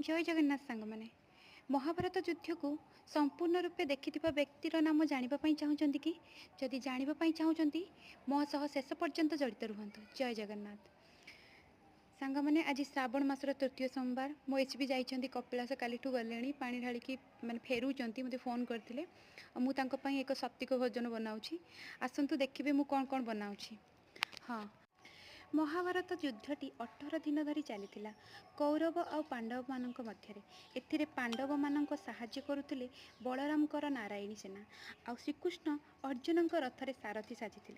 जय जगन्नाथ सांग मैंने महाभारत युद्ध को संपूर्ण रूपे देखि व्यक्तिर नाम जानापी चाहूँगी कि जदि जानापी चाहूँगी मो सह शेष पर्यंत जड़ित रुहतु। जय जगन्नाथ सांग मैंने आज श्रावण मासर तृतीय सोमवार मो एचपी जाइए कपिलास काली गले पा ढाड़ी मैंने फेरुंट मत फोन करते मुझे एक सात्विक भोजन बनाऊँ आसतु देखिए मुझे कौन कौन बनाऊँ। हाँ, महाभारत युद्धटी 18 दिन धरी चली कौरव और पांडव मान मध्य एथिरे पांडव मानक साहाय्य करुले बलरामकर नारायणी सेना आ श्रीकृष्ण अर्जुन रथरे सारथी साजिते।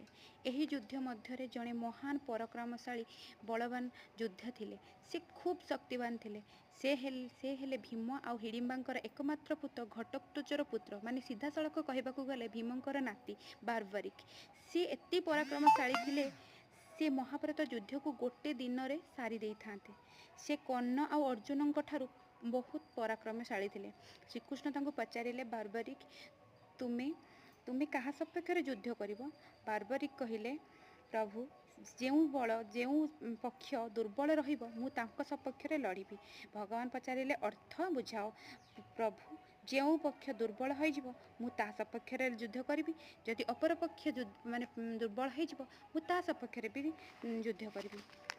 यही युद्ध मध्य जड़े महान पराक्रमशाली बलवान योद्धा थिले। से खूब शक्तिवान थिले। से हेले भीम आ हिडिंबांकर एकमात्र पुत्र घटोत्कचर पुत्र माने सीधा सड़क कहवाक गले भीमंकर नाती बार्बरिक। सी एति पराक्रमशाली थिले से महाभारत युद्ध को गोटे दिन में सारी दे था। से कर्ण आ अर्जुन ठारू बहुत पराक्रमशाली थे। श्रीकृष्ण पचारे बार्बरिक तुम्हें तुम्हें क्या सपक्ष युद्ध कर? बार्बरिक कहले प्रभु जो बल जो पक्ष दुर्बल रपक्ष लड़ी। भगवान पचारे अर्थ बुझाओ। प्रभु जो पक्ष दुर्बल होता सपक्ष युद्ध करी। जदि अपर पक्ष माने दुर्बल होता सपक्ष भी युद्ध करी।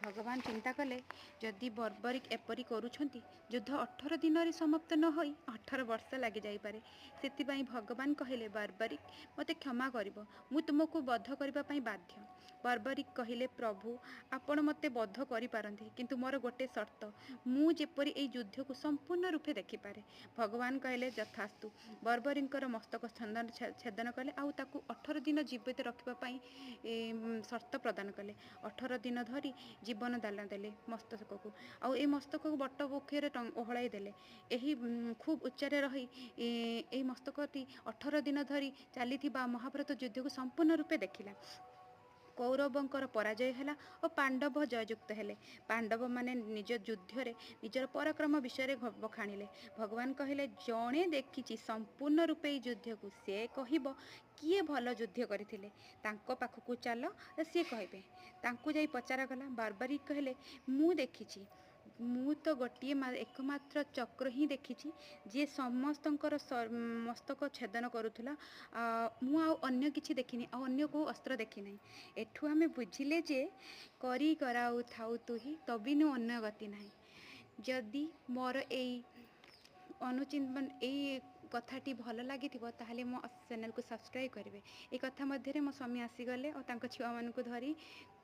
भगवान चिंता कले जदि बर्बरिक एपरी करुछंती युद्ध 18 दिन में समाप्त न हो 18 वर्ष लग जापे। से भगवान कहले बार्बरिक मते क्षमा करिवो मु तुमको बद्ध करने बाध्य। बार्बरिक कहले प्रभु आपण मते बद्ध करि पारंती किंतु मोर गोटे शर्त मु जेपरी ए युद्ध को संपूर्ण रूपे देखिपारे। भगवान कहले यथास्तु। बार्बरिकर मस्तक छेदन कले आउ ताकू 18 दिन जीवित रखापी शर्त प्रदान कले। 18 दिन धरी जीवन दान देले मस्तक को आउ ए मस्तक को बट पोखर ओहलाई देले। यही खूब उच्चारे रही ए मस्तकटी 18 दिन धरी चली महाभारत युद्ध को संपूर्ण रूपे देखिला। कौरवंकर पराजय है और पांडव जययुक्त हेले। पांडव माने निज युद्ध रे निजर पराक्रम विषय बखाणिले। भगवान कहले जणे देखिछि संपूर्ण रूपे युद्ध को से कहब किए भल युद्ध करथिले तांको पाखकु चल सी कहबे। तांको जाई पचारा गला। बार्बरिक कहले मु देखिछि मु तो गोटे एकमात्र चक्र ही देखी जी समस्तंकर मस्तक छेदन करुला। मु अन्य किछि देखिनी अन्य को अस्त्र देखी नहीं। एठू आमे बुझिले जे करी कराउ थाउ तुही तबिनु अन्य गति नहीं। जदि मोर एई अनुचिंतन ए कथाटी भल लगी ताहले मो चैनल को सब्सक्राइब करेंगे। ए कथा मध्य मो स्वामी आसीगले और तांको छुआ मानकु धरी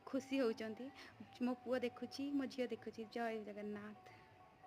खुशी होउचंती। मो पुआ देखुची मो झियो देखुची। जय जगन्नाथ।